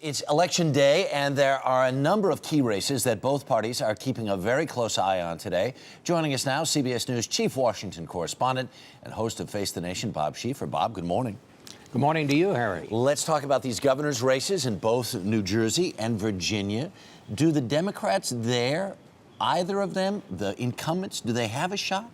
It's election day, and there are a number of key races that both parties are keeping a very close eye on today. Joining us now, CBS News chief Washington correspondent and host of Face the Nation, Bob Schieffer. Bob, good morning. Good morning to you, Harry. Let's talk about these governor's races in both New Jersey and Virginia. Do the Democrats there, either of them, the incumbents, do they have a shot?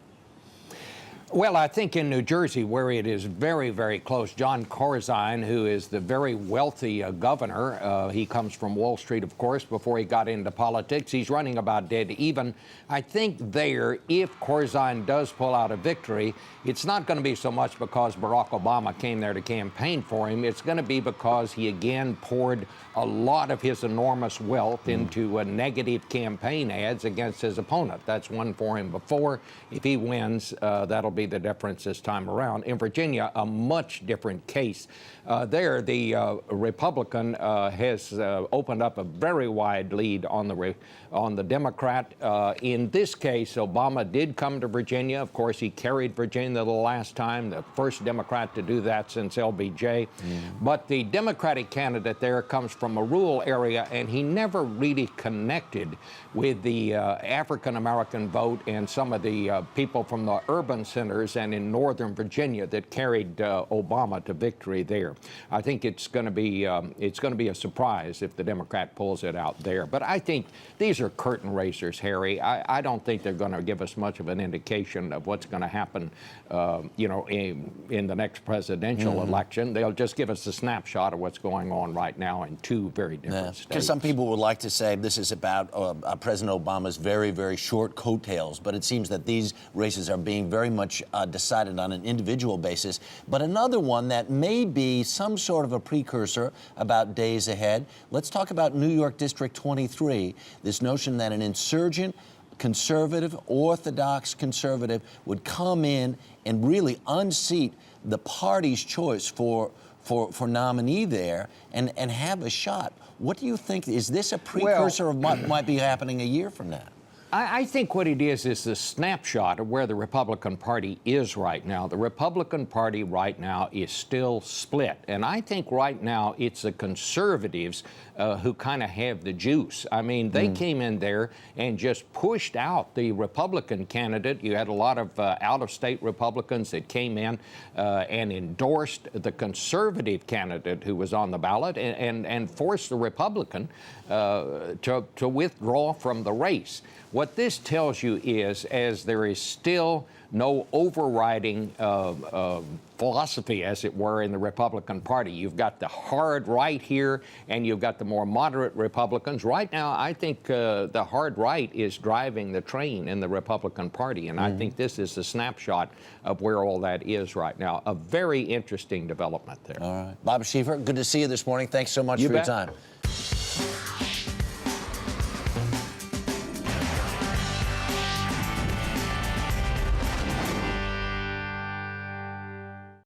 Well, I think in New Jersey, where it is very, very close, John Corzine, who is the very wealthy governor, he comes from Wall Street, of course, before he got into politics. He's running about dead even. I think there, if Corzine does pull out a victory, it's not going to be so much because Barack Obama came there to campaign for him. It's going to be because he again poured a lot of his enormous wealth into negative campaign ads against his opponent. That's won for him before. If he wins, that'll be the difference this time around. In Virginia, a much different case. There, the Republican has opened up a very wide lead on the Democrat. In this case, Obama did come to Virginia. Of course, he carried Virginia the last time, the first Democrat to do that since LBJ. But the Democratic candidate there comes from a rural area, and he never really connected with the African-American vote and some of the people from the urban centers and in Northern Virginia that carried Obama to victory there. I think it's going to be a surprise if the Democrat pulls it out there. But I think these are curtain raisers, Harry. I don't think they're going to give us much of an indication of what's going to happen, in the next presidential election. They'll just give us a snapshot of what's going on right now in two very different states. Because some people would like to say this is about President Obama's very, very short coattails, but it seems that these races are being very much decided on an individual basis. But another one that may be some sort of a precursor about days ahead. Let's talk about New York District 23, this notion that an insurgent conservative, orthodox conservative, would come in and really unseat the party's choice for nominee there and have a shot. What do you think? Is this a precursor of what might be happening a year from now? I think what it is the snapshot of where the Republican Party is right now. The Republican Party right now is still split. And I think right now it's the conservatives who kind of have the juice. I mean, they came in there and just pushed out the Republican candidate. You had a lot of out-of-state Republicans that came in and endorsed the conservative candidate who was on the ballot and forced the Republican to withdraw from the race. What this tells you is, as there is still no overriding philosophy, as it were, in the Republican Party. You've got the hard right here, and you've got the more moderate Republicans. Right now, I think the hard right is driving the train in the Republican Party, and I think this is a snapshot of where all that is right now. A very interesting development there. All right. Bob Schieffer, good to see you this morning. Thanks so much for your time.